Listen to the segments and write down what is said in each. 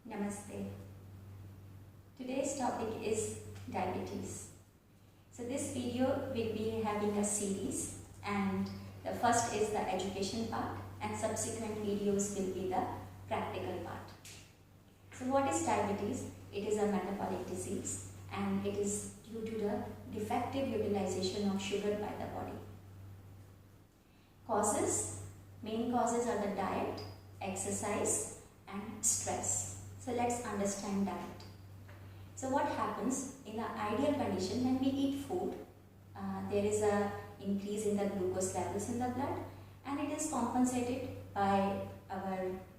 Namaste. Today's topic is diabetes. So this video will be having a series, and the first is the education part and subsequent videos will be the practical part. So what is diabetes? It is a metabolic disease and it is due to the defective utilization of sugar by the body. Main causes are the diet, exercise and stress. So let's understand diet. So what happens in an ideal condition when we eat food, there is an increase in the glucose levels in the blood and it is compensated by our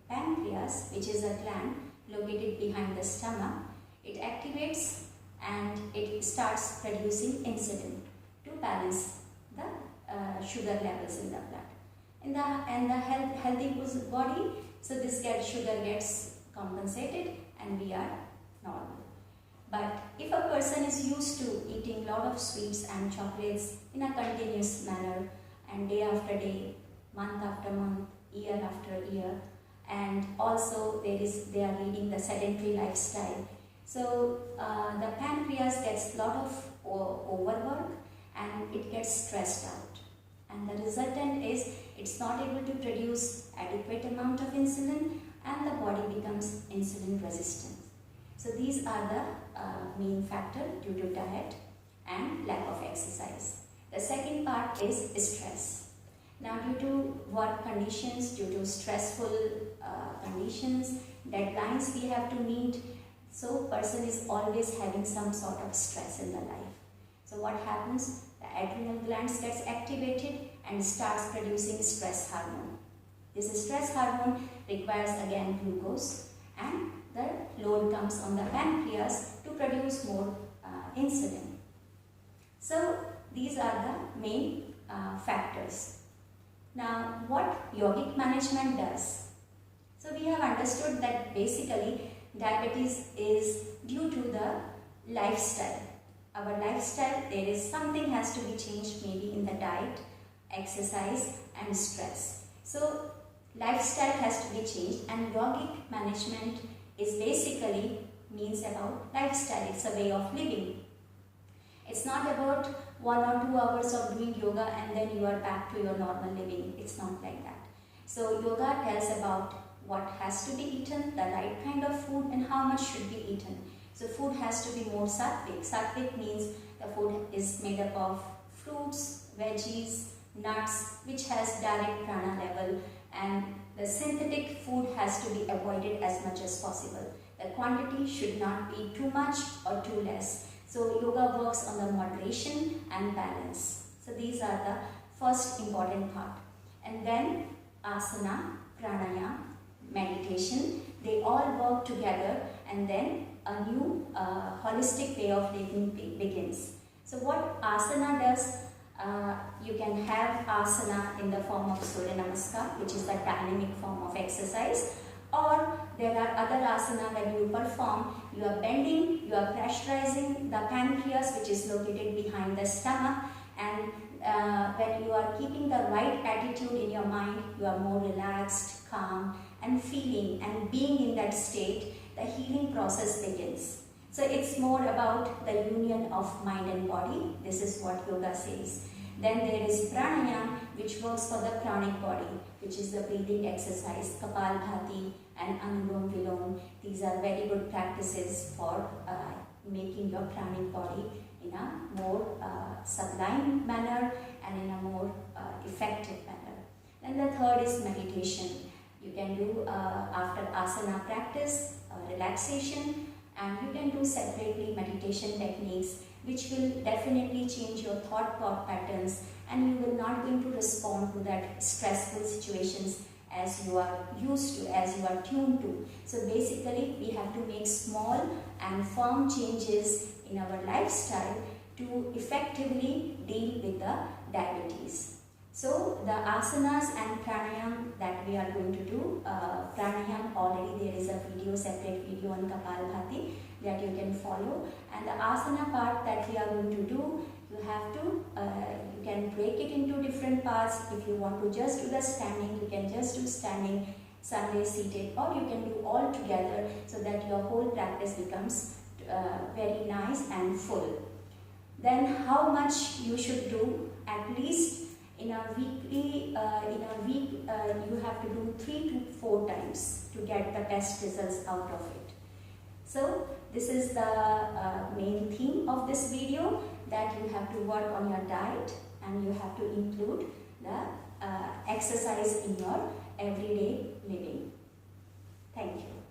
pancreas, which is a gland located behind the stomach. It activates and it starts producing insulin to balance the sugar levels in the blood. In the healthy body, so this sugar gets compensated and we are normal. But if a person is used to eating lot of sweets and chocolates in a continuous manner and day after day, month after month, year after year, and also they are leading the sedentary lifestyle, so the pancreas gets lot of overwork and it gets stressed out, and the resultant is it's not able to produce adequate amount of insulin and the body becomes insulin resistant. So these are the main factor due to diet and lack of exercise. The second part is stress. Now due to work conditions, due to stressful conditions, deadlines we have to meet, so person is always having some sort of stress in the life. So what happens? The adrenal glands gets activated and starts producing stress hormone. This stress hormone requires again glucose and the load comes on the pancreas to produce more insulin. So these are the main factors. Now what yogic management does? So we have understood that basically diabetes is due to the lifestyle. Our lifestyle, there is something has to be changed, maybe in the diet, exercise and stress. So lifestyle has to be changed, and yogic management is basically means about lifestyle. It's a way of living. It's not about 1 or 2 hours of doing yoga and then you are back to your normal living. It's not like that. So yoga tells about what has to be eaten, the right kind of food and how much should be eaten. So food has to be more sattvic. Sattvic means the food is made up of fruits, veggies, nuts, which has direct prana level, and the synthetic food has to be avoided as much as possible. The quantity should not be too much or too less. So yoga works on the moderation and balance. So these are the first important part. And then asana, pranayama, meditation, they all work together, and then a new holistic way of living begins. So what asana does? You can have asana in the form of Surya Namaskar, which is the dynamic form of exercise, or there are other asana when you perform, you are bending, you are pressurizing the pancreas, which is located behind the stomach, and when you are keeping the right attitude in your mind, you are more relaxed, calm and feeling and being in that state, the healing process begins. So it's more about the union of mind and body. This is what yoga says. Then there is pranayama, which works for the pranic body, which is the breathing exercise, kapalbhati and anulom vilom. These are very good practices for making your pranic body in a more sublime manner and in a more effective manner. Then the third is meditation. You can do after asana practice, relaxation, and you can do separately meditation techniques which will definitely change your thought patterns, and you will not going to respond to that stressful situations as you are used to, as you are tuned to. So basically we have to make small and firm changes in our lifestyle to effectively deal with the diabetes. So the asanas and pranayama that we are going to do, pranayama already there is a video, separate video on kapalbhati that you can follow, and the asana part that we are going to do, you have to, you can break it into different parts. If you want to just do the standing, you can just do standing, Sunday seated, or you can do all together so that your whole practice becomes very nice and full. Then how much you should do? At least in a week you have to do 3 to 4 times to get the best results out of it. So this is the main theme of this video, that you have to work on your diet and you have to include the exercise in your everyday living. Thank you.